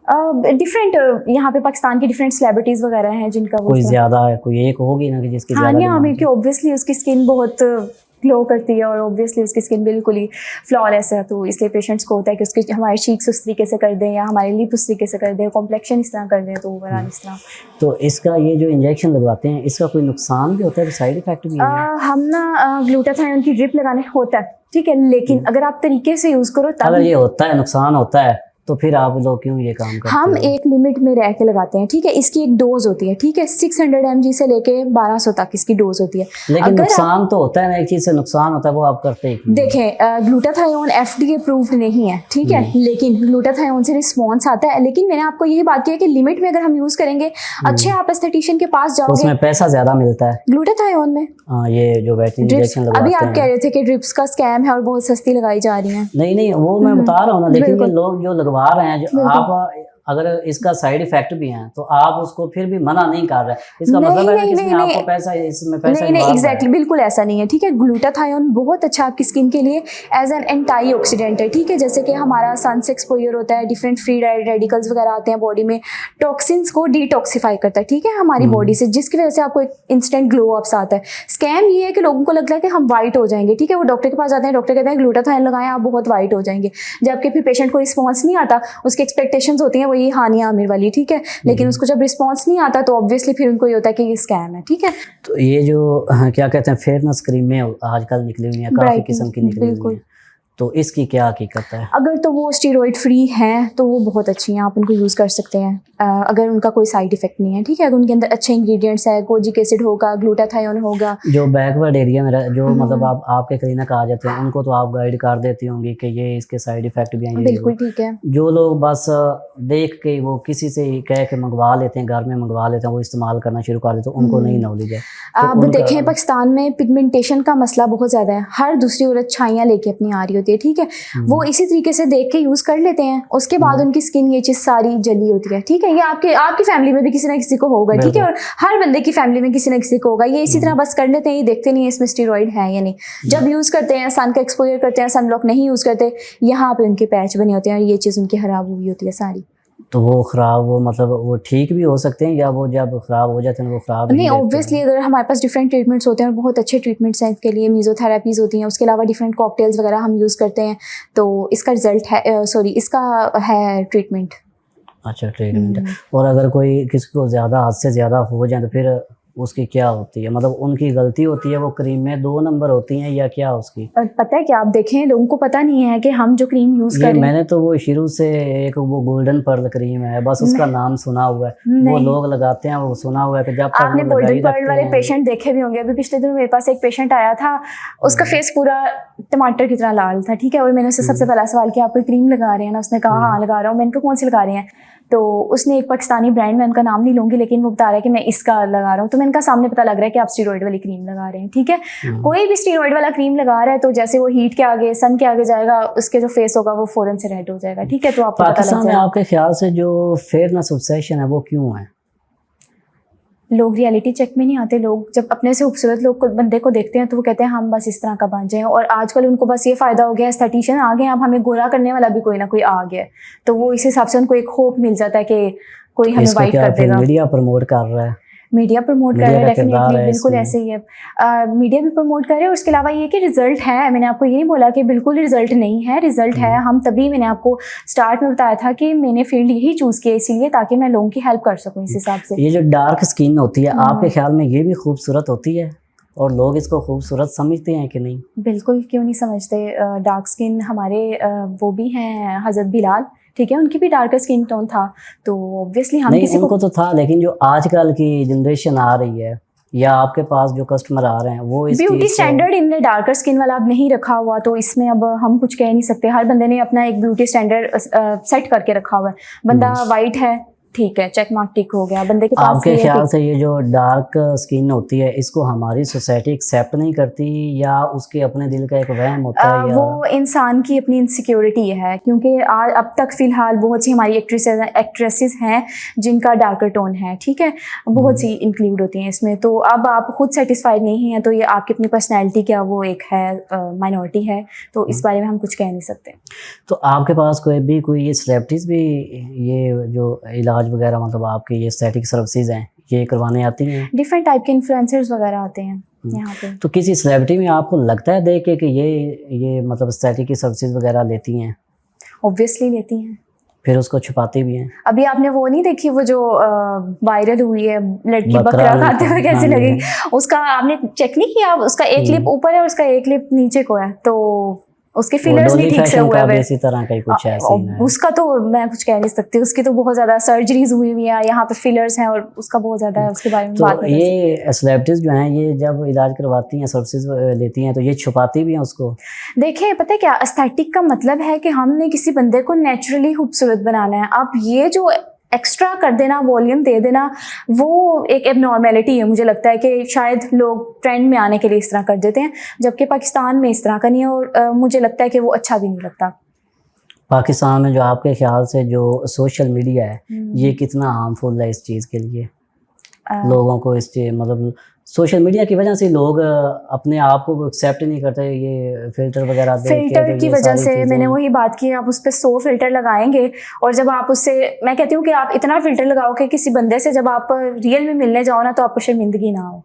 Different यहाँ पे पाकिस्तान की डिफरेंट सेलिब्रिटीज वगैरह हैं जिनका कोई ज्यादा है, कोई एक होगी ना कि जिसकी ज्यादा हानिया आमिर की ऑब्वियसली उसकी स्किन बहुत ग्लो करती है और ऑब्वियसली उसकी स्किन बिल्कुल ही फ्लॉलेस है, तो इसलिए पेशेंट्स को होता है कि उसके हमारे चीक्स उस तरीके से कर दें या हमारे लिप उस तरीके से कर दें, कॉम्प्लेक्शन इस तरह कर दें, तो ओवरऑल इस तरह। तो इसका ये जो इंजेक्शन लगवाते हैं इसका कोई नुकसान भी होता है, साइड इफेक्ट भी है? हम ना ग्लूटाथायोन की ड्रिप लगाने होता है, ठीक है, लेकिन अगर आप तरीके से यूज करो तब अगर ये होता है, नुकसान होता है, तो फिर आप लोग क्यों ये काम करते हम हैं? एक लिमिट में रह के लगाते हैं, ठीक है। इसकी एक डोज होती है, ठीक है, 600 mg से लेके 1200 तक इसकी डोज होती है। लेकिन नुकसान तो होता है ना, एक चीज से नुकसान होता है, वो आप करते ही क्यों? देखें ग्लूटाथायोन FDA अप्रूव्ड नहीं है, ठीक है, लेकिन ग्लूटाथायोन से रिस्पॉन्स आता है। लेकिन मैंने आपको यही बात की है कि लिमिट में अगर हम यूज करेंगे, अच्छे आप एस्थेटिशियन के पास जाओगे, उसमें पैसा ज्यादा मिलता है ग्लूटाथायोन में। ये जो वैक्सीन इंजेक्शन लगाते हैं, अभी आप कह रहे थे कि ड्रिप्स का स्कैम है और बहुत सस्ती लगाई जा रही है। नहीं, वो मैं बता रहा हूँ ना, लेकिन ये लोग जो लगवा रहे हैं, जो आप अगर इसका साइड इफेक्ट भी है तो आप उसको फिर भी मना नहीं कर रहे, इसका मतलब है कि किसी ने आपको पैसा, इसमें पैसा नहीं एग्जैक्टली बिल्कुल ऐसा नहीं है, ठीक है। ग्लूटाथायोन बहुत अच्छा आपकी स्किन के लिए एज एन एंटी ऑक्सीडेंट है, ठीक है। जैसे कि हमारा सन से एक्सपोजर होता है, डिफरेंट फ्री रेडिकल्स वगैरह आते हैं बॉडी में, टॉक्सिन्स को डिटॉक्सिफाई करता है, ठीक है, हमारी बॉडी से, जिसकी वजह से आपको एक इंस्टेंट ग्लो अप्स आता है। स्कैम ये है कि लोगों को लगता है कि हम वाइट हो जाएंगे, ठीक है, वो डॉक्टर के पास जाते हैं, डॉक्टर कहते हैं ग्लूटाथायोन लगाएं आप बहुत वाइट हो जाएंगे, जबकि फिर पेशेंट को रिस्पॉन्स नहीं आता, उसकी एक्सपेक्टेशंस होती हैं वही हानिया आमिर वाली, ठीक है, लेकिन उसको जब रिस्पांस नहीं आता तो ऑब्वियसली फिर उनको ये होता है कि ये स्कैम है, ठीक है। तो ये जो क्या कहते हैं फेयरनेस क्रीमें आजकल निकली हुई हैं, काफी किस्म की निकली हुई हैं, तो इसकी क्या हकीकत है? अगर तो वो स्टीरॉइड फ्री हैं तो वो बहुत अच्छी हैं, आप उनको यूज़ कर सकते हैं अगर उनका कोई साइड इफेक्ट नहीं है, ठीक है। अगर उनके अंदर अच्छे इंग्रेडिएंट्स है, कोजिक एसिड होगा, ग्लूटाथायोन होगा। जो बैकवर्ड एरिया में जो मतलब आपके क्लिनिक आ जाते हैं, उनको तो आप गाइड कर देती होंगी कि ये इसके साइड इफेक्ट भी हैं। बिल्कुल ठीक है। जो लोग बस देख के वो किसी से कह के मंगवा लेते हैं, घर में मंगवा लेते हैं, वो इस्तेमाल करना शुरू कर देते हैं, उनको नहीं नॉलेज है। आप देखें पाकिस्तान में पिगमेंटेशन का मसला बहुत ज़्यादा है, हर दूसरी औरत छाइयाँ लेके अपनी आ रही होती है, ठीक है, वो इसी तरीके से देख के यूज़ कर लेते हैं, उसके बाद उनकी स्किन ये चीज़ सारी जली होती है, ठीक है। ये आपकी फैमिली में भी किसी ना किसी को होगा, ठीक है, और हर बंदे की फैमिली में किसी ना किसी को होगा, ये इसी तरह बस कर लेते हैं, ये देखते नहीं है इसमें स्टीरॉइड है या नहीं। जब यूज़ करते हैं, सन का एक्सपोजर करते हैं, सन ब्लॉक नहीं यूज़ करते, यहाँ पे उनके पैच बने होते हैं और ये चीज़ उनकी खराब हुई होती है सारी। तो वो खराब, वो मतलब वो ठीक भी हो सकते हैं, या वो जब खराब हो जाते हैं वो खराब नहीं? ऑब्वियसली अगर हमारे पास डिफरेंट ट्रीटमेंट्स होते हैं और बहुत अच्छे ट्रीटमेंट्स हैं इसके लिए, मीज़ोथेरेपीज़ होती हैं, उसके अलावा डिफरेंट कॉकटेल्स वगैरह हम यूज़ करते हैं, तो इसका रिजल्ट है, इसका है ट्रीटमेंट। अच्छा, ट्रीटमेंट है। और अगर कोई किसी को ज़्यादा, हद से ज़्यादा हो जाए तो फिर उसकी क्या होती है? मतलब उनकी गलती होती है, वो क्रीम में 2 नंबर होती हैं या क्या उसकी? पता है क्या, आप देखें लोगों को पता नहीं है कि हम जो क्रीम यूज़ कर रहे हैं, मैंने तो वो शुरू से एक वो गोल्डन पर्ल क्रीम है, बस उसका नाम सुना हुआ है, वो लोग लगाते हैं, वो सुना हुआ है कि जब तक आपने गोल्डन पर्ल वाले पेशेंट देखे भी होंगे। अभी पिछले दिनों मेरे पास एक पेशेंट आया था, उसका फेस पूरा टमाटर की तरह लाल था, ठीक है, और मैंने उससे सबसे पहला सवाल किया, आप कोई क्रीम लगा रहे हैं ना? उसने कहा हाँ लगा रहा हूँ। मैंने कहा कौन सी लगा रहे हैं? तो उसने एक पाकिस्तानी ब्रांड, मैं उनका नाम नहीं लूंगी, लेकिन वो बता रहा है कि मैं इसका लगा रहा हूँ। तो मैंने कहा सामने पता लग रहा है कि आप स्टीरॉइड वाली क्रीम लगा रहे हैं, ठीक है। कोई भी स्टीरॉइड वाला क्रीम लगा रहा है तो जैसे वो हीट के आगे, सन के आगे जाएगा, उसके जो फेस होगा वो फौरन से रेड हो जाएगा, ठीक है। तो आपको पता लग जाएगा। आपके ख्याल से जो फेयरनेस ऑब्सेशन है वो क्यों है? लोग रियलिटी चेक में नहीं आते। लोग जब अपने से खूबसूरत लोग को, बंदे को देखते हैं तो वो कहते हैं हम बस इस तरह का बन जाएं, और आजकल उनको बस ये फ़ायदा हो गया, एस्थेटिशियन आ गए, अब हमें गोरा करने वाला भी कोई ना कोई आ गया, तो वो इस हिसाब से उनको एक होप मिल जाता है कि कोई हमें वाइट कर देगा। मीडिया प्रमोट कर रहा है, मीडिया प्रमोट कर रहा है, डेफिनेटली बिल्कुल ऐसे ही है। मीडिया भी प्रमोट कर रहे हैं, और उसके अलावा ये कि रिजल्ट है। मैंने आपको ये नहीं बोला कि बिल्कुल रिजल्ट नहीं है, रिजल्ट है। हम तभी, मैंने आपको स्टार्ट में बताया था कि मैंने फील्ड यही चूज़ किया इसीलिए ताकि मैं लोगों की हेल्प कर सकूँ इस हिसाब से। ये जो डार्क स्किन होती है, आपके ख्याल में ये भी खूबसूरत होती है और लोग इसको खूबसूरत समझते हैं कि नहीं? बिल्कुल, क्यों नहीं समझते। डार्क स्किन हमारे वो भी हैं हज़रत बिलाल, ठीक है, उनकी भी डार्कर स्किन टोन था, तो ऑब्वियसली हम किसी को तो था, लेकिन जो आजकल की जनरेशन आ रही है या आपके पास जो कस्टमर आ रहे हैं वो इस ब्यूटी स्टैंडर्ड इनने डार्कर स्किन वाला अब नहीं रखा हुआ, तो इसमें अब हम कुछ कह नहीं सकते। हर बंदे ने अपना एक ब्यूटी स्टैंडर्ड सेट करके रखा हुआ है। बंदा वाइट है ठीक है, चेक मार्क टिक हो गया, बंदे के पास आपके ये है ख्याल टिक। से ये जो डार्क स्किन होती है इसको हमारी सोसाइटी एक्सेप्ट नहीं करती, या उसके अपने दिल का एक वहम होता है, या वो इंसान की अपनी इनसिक्योरिटी है, क्योंकि आज अब तक फ़िलहाल बहुत सी हमारी एक्ट्रेसेस हैं जिनका डार्कर टोन है, ठीक है, बहुत सी इंक्लूड होती हैं इसमें। तो अब आप खुद सेटिस्फाइड नहीं हैं तो ये आपकी अपनी पर्सनैलिटी क्या वो एक है, माइनॉरिटी है, तो इस बारे में हम कुछ कह नहीं सकते। तो आपके पास कोई ये सेलिब्रिटीज़ भी ये जो इलाज वगैरह, मतलब आपके ये एस्थेटिक सर्विसेज हैं, ये करवाने आती हैं? डिफरेंट टाइप के इन्फ्लुएंसर्स वगैरह आते हैं यहाँ पे। तो किसी सेलिब्रिटी में आपको लगता है देख के कि ये मतलब एस्थेटिक की सर्विसेज वगैरह लेती हैं? ऑब्वियसली लेती हैं। फिर उसको छुपाती भी हैं? अभी आपने वो नहीं देखी वो जो वायरल हुई है, लड़की बकरा बकरा मीट, खाते हुए कैसे हाँ, लगेगी, उसका आपने चेक नहीं किया? उसका एक लिप ऊपर है और उसका एक लिप नीचे को है, तो उसके फिलर्स नहीं ठीक से हुए हुए। इसी तरह का ही कुछ है सीन है। उसका तो मैं कुछ कह नहीं सकती, उसकी तो बहुत ज्यादा सर्जरीज हुई हुई है, यहाँ पे फिलर्स हैं और उसका बहुत ज्यादा है, उसके बारे में बात तो नहीं कर सकते। ये सेलिब्रिटीज जो हैं ये जब इलाज करवाती हैं, सर्विसेज लेती हैं, तो ये छुपाती भी हैं उसको? देखिए पता है क्या, एस्थेटिक का मतलब है कि हमने किसी बंदे को नेचुरली खूबसूरत बनाना है। अब ये जो एक्स्ट्रा कर देना, वॉल्यूम दे देना, वो एक एबनॉर्मेलिटी है। मुझे लगता है कि शायद लोग ट्रेंड में आने के लिए इस तरह कर देते हैं, जबकि पाकिस्तान में इस तरह का नहीं है, और मुझे लगता है कि वो अच्छा भी नहीं लगता। पाकिस्तान में जो आपके ख्याल से जो सोशल मीडिया है ये कितना हार्मफुल है इस चीज़ के लिए? लोगों को इस चीज मतलब सोशल मीडिया की वजह से लोग अपने आप को एक्सेप्ट नहीं करते, ये फिल्टर वगैरह देख के, फिल्टर तो की ये वजह सारी से चीजें मैंने वही बात की, आप उस पर 100 फिल्टर लगाएंगे, और जब आप उससे, मैं कहती हूँ कि आप इतना फिल्टर लगाओगे किसी बंदे से, जब आप रियल में मिलने जाओ ना तो आपको शर्मिंदगी ना हो।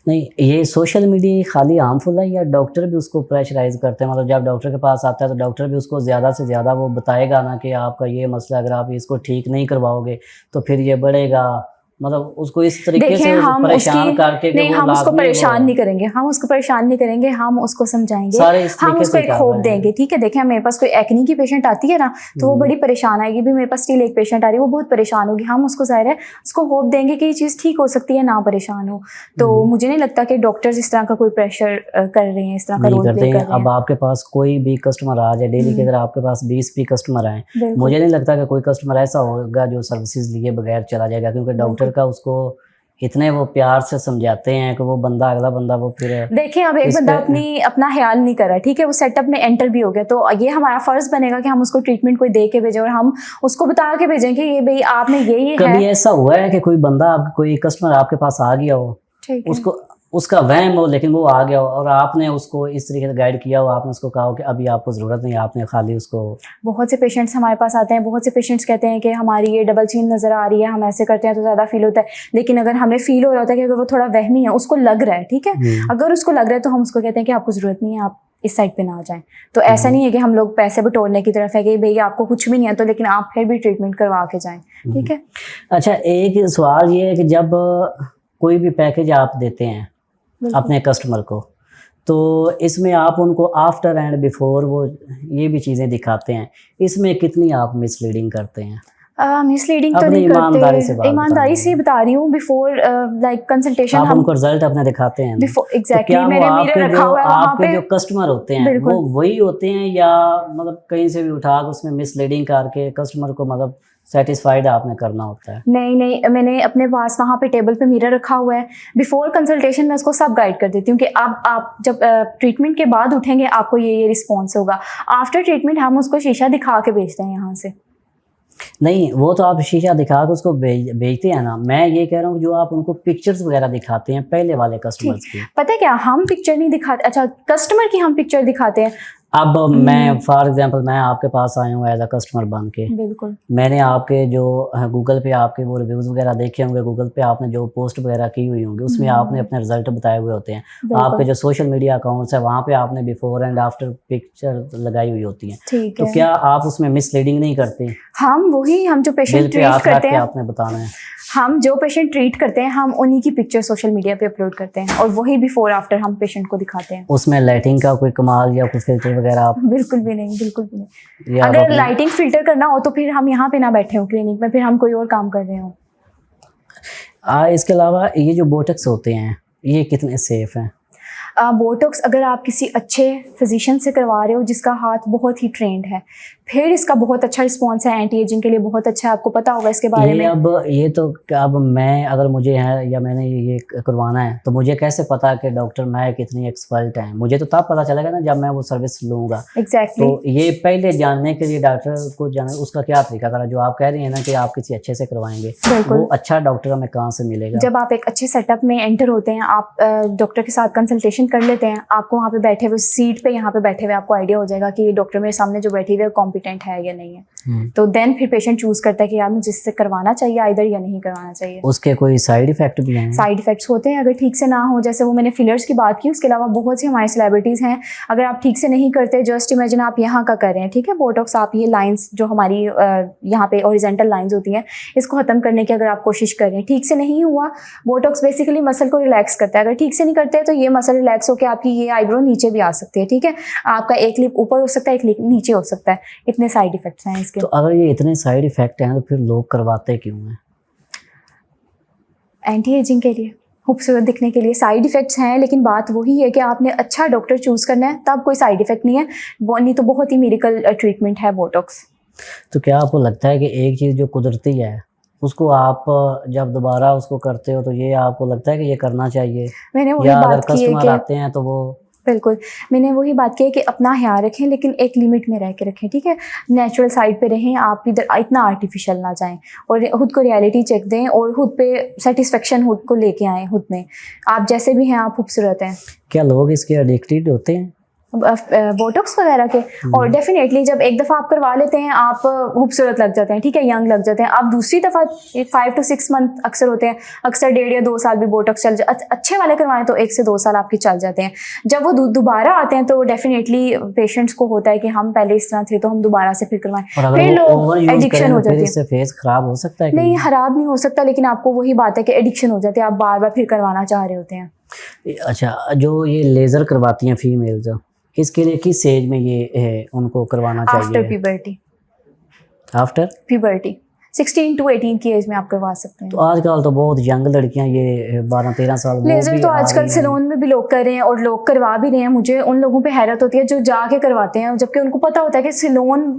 नहीं, ये सोशल मीडिया खाली हार्मफुल है या डॉक्टर भी उसको प्रेशराइज करते हैं? मतलब जब डॉक्टर के पास आता है तो डॉक्टर भी उसको ज़्यादा से ज़्यादा वो बताएगा ना कि आपका ये मसला, अगर आप इसको ठीक नहीं करवाओगे तो फिर ये बढ़ेगा, मतलब उसको इस तरीके से हम परेशान करके कि नहीं, वो हम उसको लाजमी परेशान नहीं करेंगे, हम उसको परेशान नहीं करेंगे, हम उसको समझाएंगे, सारे इस हम तरीके उसको से एक कर होप रहे हैं। देंगे। ठीक है, देखें मेरे पास कोई एक्नी की पेशेंट आती है ना तो वो बड़ी परेशान आएगी, भी मेरे पास स्टिल एक पेशेंट आ रही है वो बहुत परेशान होगी, हम उसको जाहिर है उसको होप देंगे कि ये चीज़ ठीक हो सकती है, ना परेशान हो। तो मुझे नहीं लगता कि डॉक्टर्स इस तरह का कोई प्रेशर कर रहे हैं, इस तरह का रोल प्ले कर रहे हैं। अब आपके पास कोई भी कस्टमर आ जाए डेली के, अगर आपके पास 20 भी कस्टमर आए, मुझे नहीं लगता कि कोई कस्टमर ऐसा होगा जो सर्विसेज लिए बगैर चला जाएगा, क्योंकि डॉक्टर का उसको इतने वो प्यार से समझाते हैं कि वो बंदा, अगला बंदा वो फिर देखिए अब एक बंदा अपना ख्याल नहीं कर रहा, ठीक है, वो सेटअप में एंटर भी हो गया, तो ये हमारा फर्ज बनेगा कि हम उसको ट्रीटमेंट कोई दे के भेजें और हम उसको बता के भेजें कि ये भाई आपने ये है। कभी ऐसा हुआ है कि कोई बंदा, कोई कस्टमर आपके पास आ गया हो, उसको उसका वहम हो लेकिन वो आ गया हो और आपने उसको इस तरीके से गाइड किया हो, आपने उसको कहा हो कि अभी आपको ज़रूरत नहीं, आपने खाली उसको? बहुत से पेशेंट्स हमारे पास आते हैं, बहुत से पेशेंट्स कहते हैं कि हमारी ये डबल चीन नज़र आ रही है, हम ऐसे करते हैं तो ज़्यादा फील होता है, लेकिन अगर हमें फील हो रहा होता है कि अगर वो थोड़ा वहमी है, उसको लग रहा है, ठीक है, अगर उसको लग रहा है तो हम उसको कहते हैं कि आपको ज़रूरत नहीं है, आप इस साइड पे ना आ जाएं। तो ऐसा नहीं है कि हम लोग पैसे बटोरने की तरफ है कि भैया आपको कुछ भी नहीं है तो लेकिन आप फिर भी ट्रीटमेंट करवा के जाएं, ठीक है। अच्छा, एक सवाल ये है कि जब कोई भी पैकेज आप देते हैं अपने कस्टमर को, तो इसमें आप उनको आफ्टर एंड बिफोर वो ये भी चीज़ें दिखाते हैं, इसमें कितनी आप मिसलीडिंग करते हैं? मिसलीडिंग तो नहीं करते, ईमानदारी से बता रही हूँ। बिफोर लाइक कंसल्टेशन आप उनको रिजल्ट अपने दिखाते हैं बिफोर, एग्जैक्टली, मैंने मिरर रखा हुआ है वहाँ पे। जो कस्टमर होते हैं वो वही होते हैं या मतलब कहीं से भी उठा के उसमें मिसलीडिंग करके कस्टमर को मतलब सेटिस्फाइड आपने करना होता है? नहीं, मैंने अपने पास वहाँ पे टेबल पे मिरर रखा हुआ है। बिफोर कंसल्टेशन मैं उसको सब गाइड कर देती हूँ कि अब आप जब ट्रीटमेंट के बाद उठेंगे आपको ये रिस्पॉन्स होगा। आफ्टर ट्रीटमेंट हम उसको शीशा दिखा के भेजते हैं यहाँ से। नहीं, वो तो आप शीशा दिखा के उसको भेजते हैं ना, मैं ये कह रहा हूँ जो आप उनको पिक्चर्स वगैरह दिखाते हैं पहले वाले कस्टमर्स की। पता है क्या, हम पिक्चर नहीं दिखाते, अच्छा कस्टमर की हम पिक्चर दिखाते हैं। अब मैं फॉर एग्जांपल मैं आपके पास आया हूँ एज अ कस्टमर बन के, बिल्कुल, मैंने आपके जो गूगल पे आपके वो रिव्यूज़ वगैरह देखे होंगे, गूगल पे आपने जो पोस्ट वगैरह की हुई होंगी उसमें आपने अपने रिजल्ट बताए हुए होते हैं, आपके जो सोशल मीडिया अकाउंट्स है वहाँ पे आपने बिफोर एंड आफ्टर पिक्चर लगाई हुई होती हैं, तो क्या आप उसमें मिसलीडिंग नहीं करते? हम जो पेशेंट ट्रीट करते हैं, आपने बताना है, हम जो पेशेंट ट्रीट करते हैं हम उन्हीं की पिक्चर सोशल मीडिया पे अपलोड करते हैं और वही बिफोर आफ्टर हम पेशेंट को दिखाते हैं। उसमें लाइटिंग का कोई कमाल या कोई फिल्टर वगैरह? बिल्कुल भी नहीं। अगर लाइटिंग फिल्टर करना हो तो फिर हम यहाँ पे ना बैठे हो क्लिनिक में, फिर हम कोई और काम कर रहे हो। इसके अलावा ये जो बोटक्स होते हैं ये कितने सेफ हैं? बोटॉक्स अगर आप किसी अच्छे फिजिशियन से करवा रहे हो जिसका हाथ बहुत ही ट्रेंड है, फिर इसका बहुत अच्छा रिस्पॉन्स है, एंटी एजिंग के लिए बहुत अच्छा है, आपको पता होगा इसके बारे में। अब ये तो अब मैं अगर मुझे है या मैंने ये करवाना है तो मुझे कैसे पता कि डॉक्टर मैं कितनी एक्सपर्ट है? मुझे तो तब पता चलेगा ना जब मैं वो सर्विस लूँगा। एग्जैक्टली तो ये पहले जानने के लिए डॉक्टर को जाना उसका क्या तरीका करा, जो आप कह रही हैं ना कि आप किसी अच्छे से करवाएंगे, वो अच्छा डॉक्टर हमें कहाँ से मिलेगा? जब आप एक अच्छे सेटअप में एंटर होते हैं, आप डॉक्टर के साथ कंसल्टेशन कर लेते हैं, आपको वहाँ पे बैठे हुए सीट पे यहाँ पे बैठे हुए आपको आइडिया हो जाएगा कि डॉक्टर मेरे सामने जो बैठी हुई है कॉम्पिटेंट है या नहीं है। तो देन फिर पेशेंट चूज करता है कि यार मुझे इससे करवाना चाहिए आइदर या नहीं करवाना चाहिए। उसके कोई साइड इफेक्ट भी हैं? साइड इफेक्ट्स होते हैं अगर ठीक से ना हो, जैसे वो मैंने फिलर्स की बात की, उसके अलावा बहुत सी हमारी सेलिब्रिटीज़ हैं, अगर आप ठीक से नहीं करते, जस्ट इमेजिन आप यहाँ का कर रहे हैं, ठीक है, बोटॉक्स आप ये लाइंस जो हमारी यहाँ पे ओरिजेंटल लाइंस होती हैं इसको ख़त्म करने की अगर आप कोशिश कर रहे हैं, ठीक से नहीं हुआ, बोटॉक्स बेसिकली मसल को रिलैक्स करता है, अगर ठीक से नहीं करते तो ये मसल रिलैक्स होकर आपकी ये आईब्रो नीचे भी आ सकती है, ठीक है, आपका एक लिप ऊपर हो सकता है, एक लिप नीचे हो सकता है, इतने साइड इफेक्ट्स हैं इसके। तो अगर ये इतने साइड इफेक्ट हैं तो फिर लोग करवाते क्यों हैं? एंटी एजिंग के लिए, खूबसूरत दिखने के लिए। साइड इफ़ेक्ट्स हैं लेकिन बात वही है कि आपने अच्छा डॉक्टर चूज़ करना है, तब कोई साइड इफ़ेक्ट नहीं है, नहीं तो बहुत ही मेडिकल ट्रीटमेंट है बोटॉक्स। तो क्या आपको लगता है कि एक चीज़ जो कुदरती है उसको आप जब दोबारा उसको करते हो तो ये आपको लगता है कि ये करना चाहिए, मैंने वही या अगर बात की है कस्टमर कि आते हैं तो वो? बिल्कुल, मैंने वही बात की है कि अपना ख्याल रखें लेकिन एक लिमिट में रह के रखें, ठीक है, नेचुरल साइड पे रहें, आप इधर इतना आर्टिफिशियल ना जाएं और खुद को रियलिटी चेक दें और खुद पे सेटिस्फेक्शन खुद को लेके आएँ, खुद में आप जैसे भी हैं आप खूबसूरत हैं। क्या लोग इसके एडिक्टेड होते हैं बोटॉक्स वगैरह के? और डेफिनेटली जब एक दफ़ा आप करवा लेते हैं आप खूबसूरत लग जाते हैं, ठीक है, यंग लग जाते हैं, आप दूसरी दफ़ा 5 to 6 मंथ अक्सर होते हैं, अक्सर 1.5 या 2 साल भी बोटॉक्स चल अच्छे वाले करवाएं तो 1 से 2 साल आपके चल जाते हैं। जब वो दोबारा आते हैं तो डेफिनेटली पेशेंट्स को होता है कि हम पहले इस तरह थे तो हम दोबारा से फिर करवाएं, फिर लोग एडिक्शन हो जाती है। फेस खराब हो सकता है? नहीं, खराब नहीं हो सकता, लेकिन आपको वही बात है कि एडिक्शन हो जाती है, आप बार बार फिर करवाना चाह रहे होते हैं। अच्छा, जो ये लेज़र करवाती हैं फीमेल्स, किसके लिए, किस एज में ये उनको करवाना चाहिए? After puberty. After puberty 16 to 18 की एज में आप करवा सकते हैं। तो आजकल तो बहुत यंग लड़कियां ये 12-13 साल लेज़र तो आजकल सैलून में भी लोग कर रहे हैं और लोग करवा भी रहे हैं। मुझे उन लोगों पे हैरत होती है जो जाके करवाते हैं जबकि उनको पता होता है कि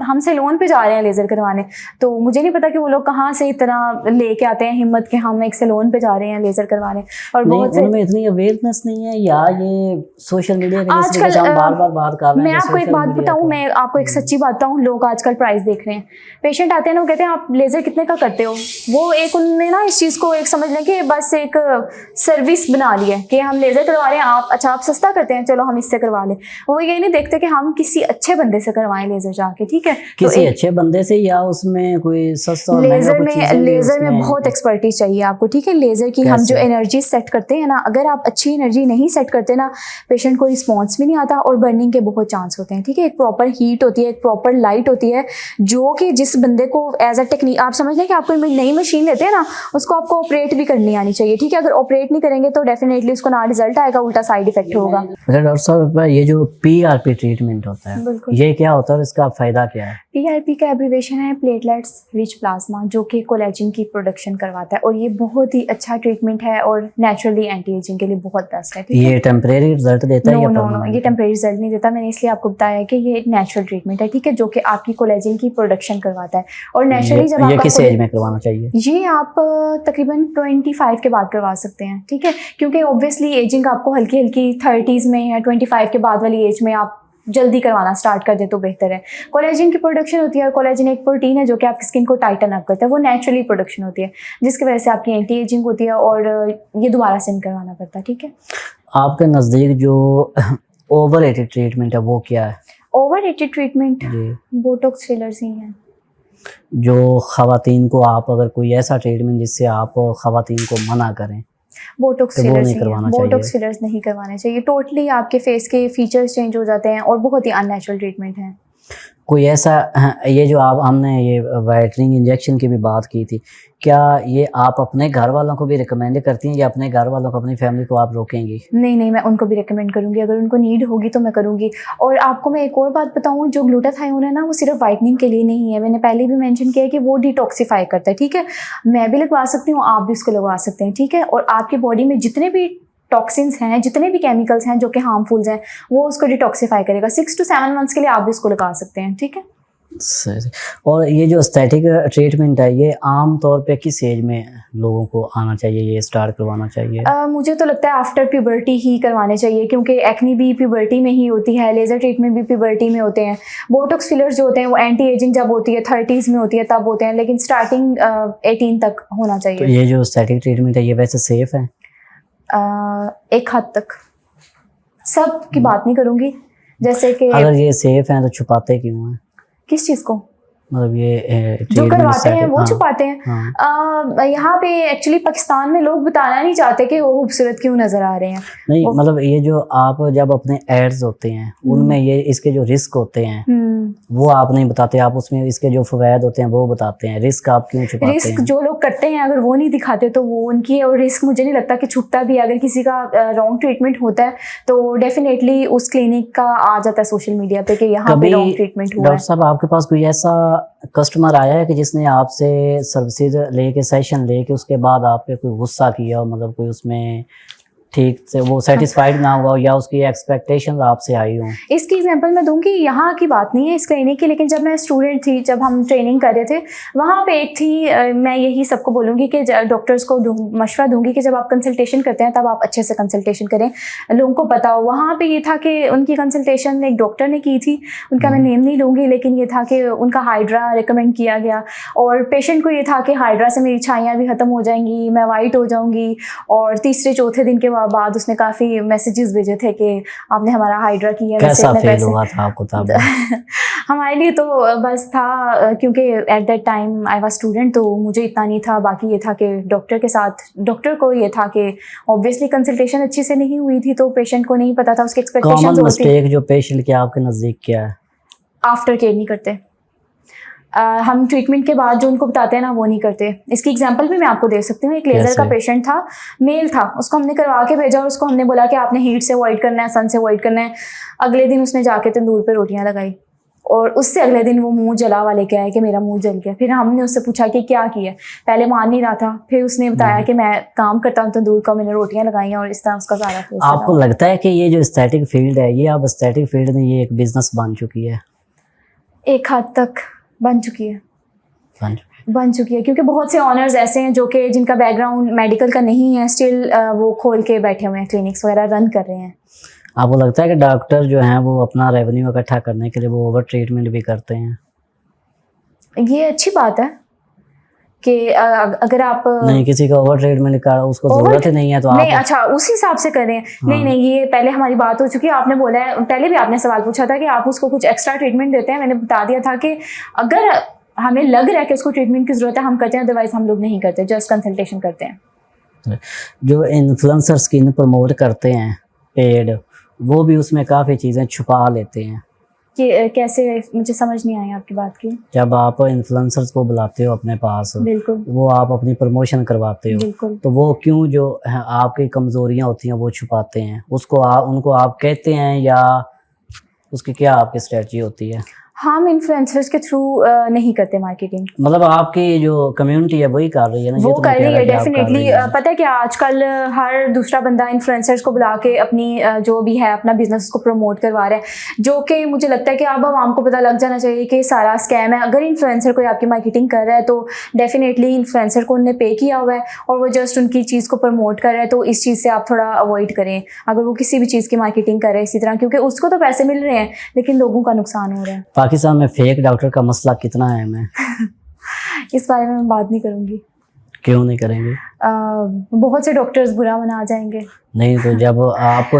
हम सैलून पे जा रहे हैं लेज़र करवाने, तो मुझे नहीं पता कि वो लोग कहाँ से इतना लेके आते हैं हिम्मत के हम एक सैलून पे जा रहे हैं लेज़र करवाने। और बहुत उनमें इतनी अवेयरनेस नहीं है या ये सोशल मीडिया के आजकल बार बार बात कर रहे हैं। मैं आपको एक बात बताऊं, मैं आपको एक सच्ची बात बताऊं, लोग आजकल प्राइस देख रहे हैं। पेशेंट आते हैं ना, वो कहते हैं आप लेज़र कितने का करते हो, वो एक उनने ना इस चीज़ को एक समझ लें कि बस एक सर्विस बना ली है कि हम लेज़र करवा रहे हैं, आप सस्ता करते हैं, चलो हम इससे करवा लें। वो ये नहीं देखते कि हम किसी अच्छे बंदे से करवाएं लेज़र जाके, ठीक है, किसी अच्छे बंदे से, या उसमें कोई सस्ता लेज़र में बहुत एक्सपर्टीज चाहिए आपको, ठीक है। लेज़र की हम जो एनर्जी सेट करते हैं ना, अगर आप अच्छी एनर्जी नहीं सेट करते ना, पेशेंट को रिस्पॉन्स भी नहीं आता और बर्निंग के बहुत चांस होते हैं, ठीक है। एक प्रॉपर हीट होती है, एक प्रॉपर लाइट होती है, जो कि जिस बंदे को एज अ टेक्निक आप समझ लें कि आपको नई मशीन लेते हैं ना, उसको आपको ऑपरेट भी करनी आनी चाहिए, ठीक है। अगर ऑपरेट नहीं करेंगे तो डेफिनेटली उसको ना रिजल्ट आएगा, उल्टा साइड इफेक्ट होगा। डॉक्टर साहब, ये जो PRP ट्रीटमेंट होता है ये क्या होता है और इसका फायदा क्या है? PRP का एब्रीवेशन है प्लेटलेट्स रिच प्लाज्मा, जो कि कोलेजन की प्रोडक्शन करवाता है और ये बहुत ही अच्छा ट्रीटमेंट है और नेचुरली एंटी एजिंग के लिए बहुत बेस्ट है। ये टेम्परेरी रिजल्ट देता है? नो, ये टेम्परेरी रिजल्ट नहीं देता। मैंने इसलिए आपको बताया है कि ये एक नेचुरल ट्रीटमेंट है, ठीक है, जो कि आपकी कोलेजन की प्रोडक्शन करवाता है। और नेचुरली जब ये किस एज में करवाना चाहिए? ये आप तकरीबन 25 के बाद करवा सकते हैं, ठीक है, क्योंकि ऑब्वियसली एजिंग आपको हल्की हल्की 30s में या 25 के बाद वाली एज में आप जल्दी करवाना स्टार्ट कर दे तो बेहतर है। कोलेजन की प्रोडक्शन होती है और कोलेजन एक प्रोटीन है जो कि आपकी स्किन को टाइटन अप करता है, वो नेचुरली प्रोडक्शन होती है जिसकी वजह से आपकी एंटी एजिंग होती है और ये दोबारा से नहीं करवाना पड़ता, ठीक है। आपके नज़दीक जो ओवर रेटेड ट्रीटमेंट है वो क्या है? Overrated treatment Botox fillers ही हैं। जो खवातीन को आप अगर कोई ऐसा ट्रीटमेंट जिससे आप खवातीन को मना करें, बोटॉक्स फिलर्स नहीं करवाने चाहिए। टोटली आपके फेस के फीचर्स चेंज हो जाते हैं और बहुत ही अननेचुरल ट्रीटमेंट है। कोई ऐसा, ये जो हमने ये वाइटनिंग इंजेक्शन की भी बात की थी, क्या ये आप अपने घर वालों को भी रिकमेंड करती हैं या अपने घर वालों को, अपनी फैमिली को आप रोकेंगी? नहीं, मैं उनको भी रिकमेंड करूंगी, अगर उनको नीड होगी तो मैं करूंगी। और आपको मैं एक और बात बताऊं, जो ग्लूटाथायोन है ना, वो सिर्फ वाइटनिंग के लिए नहीं है। मैंने पहले भी मेंशन किया है कि वो डिटॉक्सिफाई करता है, ठीक है। मैं भी लगवा सकती हूँ, आप भी उसको लगवा सकते हैं, ठीक है। और आपकी बॉडी में जितने भी टॉक्सिन्स हैं, जितने भी केमिकल्स हैं जो कि हार्मफुल्स हैं, वो उसको डिटॉक्सिफाई करेगा। 6 to 7 मंथ्स के लिए आप भी इसको लगा सकते हैं, ठीक है। सही। और ये जो एस्थेटिक ट्रीटमेंट है ये आम तौर पे किस एज में लोगों को आना चाहिए, ये स्टार्ट करवाना चाहिए? मुझे तो लगता है आफ्टर प्यूबर्टी ही करवाने चाहिए, क्योंकि एक्ने भी प्यूबर्टी में ही होती है, लेज़र ट्रीटमेंट भी प्यूबर्टी में होते हैं, बोटॉक्स फिलर्स जो होते हैं वो एंटी एजिंग जब होती है 30s में होती है तब होते हैं, लेकिन स्टार्टिंग 18 तक होना तो चाहिए। ये जो एस्थेटिक ट्रीटमेंट है ये वैसे सेफ है? एक हद तक, सब की बात नहीं करूँगी, जैसे कि अगर ये सेफ है तो छुपाते क्यों हैं? किस चीज़ को? मतलब ये जो treatment करवाते हैं aesthetic- वो हाँ, छुपाते हैं। हाँ। यहाँ पे एक्चुअली पाकिस्तान में लोग बताना नहीं चाहते कि वो खूबसूरत क्यों नजर आ रहे हैं। नहीं मतलब ये जो आप जब अपने एड्स होते हैं उनमें ये इसके जो रिस्क होते हैं वो आप नहीं बताते, आप उसमें इसके जो फवायद होते हैं वो बताते हैं, रिस्क आप क्यों छुपाते रिस्क हैं? जो लोग करते हैं अगर वो नहीं दिखाते तो वो उनकी, और रिस्क मुझे नहीं लगता कि छुपता भी है। अगर किसी का रॉन्ग ट्रीटमेंट होता है तो डेफिनेटली उस क्लिनिक का आ जाता है सोशल मीडिया पे कि यहाँ पे कभी रॉन्ग ट्रीटमेंट हुआ है। डॉक्टर साहब आपके पास कोई ऐसा कस्टमर आया है कि जिसने आपसे सर्विसेज लेके सेशन लेके उसके बाद आप पे कोई गुस्सा किया हो, मतलब कोई उसमें ठीक से वो सेटिस्फाइड ना हुआ हो या उसकी एक्सपेक्टेशंस आपसे आई हो? इसकी एग्जांपल मैं दूंगी, यहाँ की बात नहीं है इस क्लिनिक की, लेकिन जब मैं स्टूडेंट थी, जब हम ट्रेनिंग कर रहे थे, वहाँ पे एक थी, मैं यही सबको बोलूँगी कि डॉक्टर्स को मशवरा दूंगी कि जब आप कंसल्टेशन करते हैं तब आप अच्छे से कंसल्टेशन करें, लोगों को पता हो। वहाँ पे ये था कि उनकी कंसल्टेशन एक डॉक्टर ने की थी, उनका मैं नेम नहीं लूँगी, लेकिन ये था कि उनका हाइड्रा रिकमेंड किया गया और पेशेंट को ये था कि हाइड्रा से मेरी छाइयाँ भी ख़त्म हो जाएंगी, मैं वाइट हो जाऊँगी। और तीसरे चौथे दिन के बाद उसने काफ़ी मैसेजेस भेजे थे कि आपने हमारा हाइड्रा किया। कैसा फील हुआ था आपको तब? हमारे लिए तो बस था, क्योंकि at that time I was student, तो मुझे इतना नहीं था। बाकी ये था कि डॉक्टर को ये था कि ऑब्वियसली कंसल्टेशन अच्छी से नहीं हुई थी, तो पेशेंट को नहीं पता था उसके एक्सपेक्टेशंस कॉमन होती। मिस्टेक जो पेशेंट के आपके नज़दीक क्या है? आफ्टर केयर नहीं करते। हम ट्रीटमेंट के बाद जो उनको बताते हैं ना वो नहीं करते। इसकी एग्जांपल भी मैं आपको दे सकती हूँ। एक लेज़र का पेशेंट था, मेल था, उसको हमने करवा के भेजा और उसको हमने बोला कि आपने हीट से अवॉइड करना है, सन से अवॉइड करना है। अगले दिन उसने जाके तंदूर पे रोटियां लगाई और उससे अगले दिन वो मुंह जला हुआ लेके आया कि मेरा मुंह जल गया। फिर हमने उससे पूछा कि क्या किया, पहले मान नहीं रहा था, फिर उसने बताया कि मैं काम करता हूँ तंदूर का, मैंने रोटियां लगाई और इस तरह उसका सारा फेस। आपको लगता है कि ये जो एस्थेटिक फील्ड है ये अब एस्थेटिक फील्ड में ये एक बिजनेस बन चुकी है? एक हद तक बन चुकी है, क्योंकि बहुत से ऑनर्स ऐसे हैं जो कि जिनका बैकग्राउंड मेडिकल का नहीं है, स्टिल वो खोल के बैठे हुए हैं, क्लिनिक्स वगैरह रन कर रहे हैं। आपको लगता है कि डॉक्टर जो हैं वो अपना रेवेन्यू इकट्ठा करने के लिए वो ओवर ट्रीटमेंट भी करते हैं? ये अच्छी बात है कि अगर आप नहीं, किसी का ओवर ट्रीटमेंट का उसको जरूरत ही नहीं है तो नहीं, आप अच्छा उस हिसाब से करें। हाँ। नहीं, ये पहले हमारी बात हो चुकी है। आपने बोला है, पहले भी आपने सवाल पूछा था कि आप उसको कुछ एक्स्ट्रा ट्रीटमेंट देते हैं। मैंने बता दिया था कि अगर हमें लग रहा है कि उसको ट्रीटमेंट की जरूरत है हम करते हैं, अदरवाइज हम लोग नहीं करते, जस्ट कंसल्टेशन करते हैं। जो इन्फ्लुएंसर स्किन प्रमोट करते हैं पेड, वो भी उसमें काफ़ी चीज़ें छुपा लेते हैं कि कैसे, मुझे समझ नहीं आई आपकी बात की। जब आप इन्फ्लुएंसर्स को बुलाते हो अपने पास, बिल्कुल, वो आप अपनी प्रमोशन करवाते हो, बिल्कुल। तो वो क्यों जो है आपकी कमज़ोरियाँ होती हैं वो छुपाते हैं? उनको आप कहते हैं या उसकी क्या आपकी स्ट्रेटजी होती है? हम इन्फ्लुएंसर्स के थ्रू नहीं करते मार्केटिंग। मतलब आपकी जो कम्युनिटी है वही कर रही है ना? वो ये तो कर मैं कह रही रहा है कि आप कर डेफिनेटली। रही हैं। पता है क्या, आजकल हर दूसरा बंदा इन्फ्लुएंसर्स को बुला के अपनी जो भी है अपना बिजनेस को प्रमोट करवा रहा है, जो कि मुझे लगता है कि अब आवाम को पता लग जाना चाहिए कि सारा स्कैम है। अगर इन्फ्लुएंसर कोई आपकी मार्केटिंग कर रहा है तो डेफिनेटली इन्फ्लुएंसर को उनने पे किया हुआ है और वो जस्ट उनकी चीज़ को प्रमोट कर रहा है, तो इस चीज़ से आप थोड़ा अवॉइड करें अगर वो किसी भी चीज़ की मार्केटिंग कर रहे हैं इसी तरह, क्योंकि उसको तो पैसे मिल रहे हैं लेकिन लोगों का नुकसान हो रहा है। पाकिस्तान में फेक डॉक्टर का मसला कितना अहम है? इस बारे में मैं बात नहीं करूँगी। क्यों नहीं करेंगे? बहुत से डॉक्टर्स बुरा मना जाएंगे। नहीं, तो जब आपको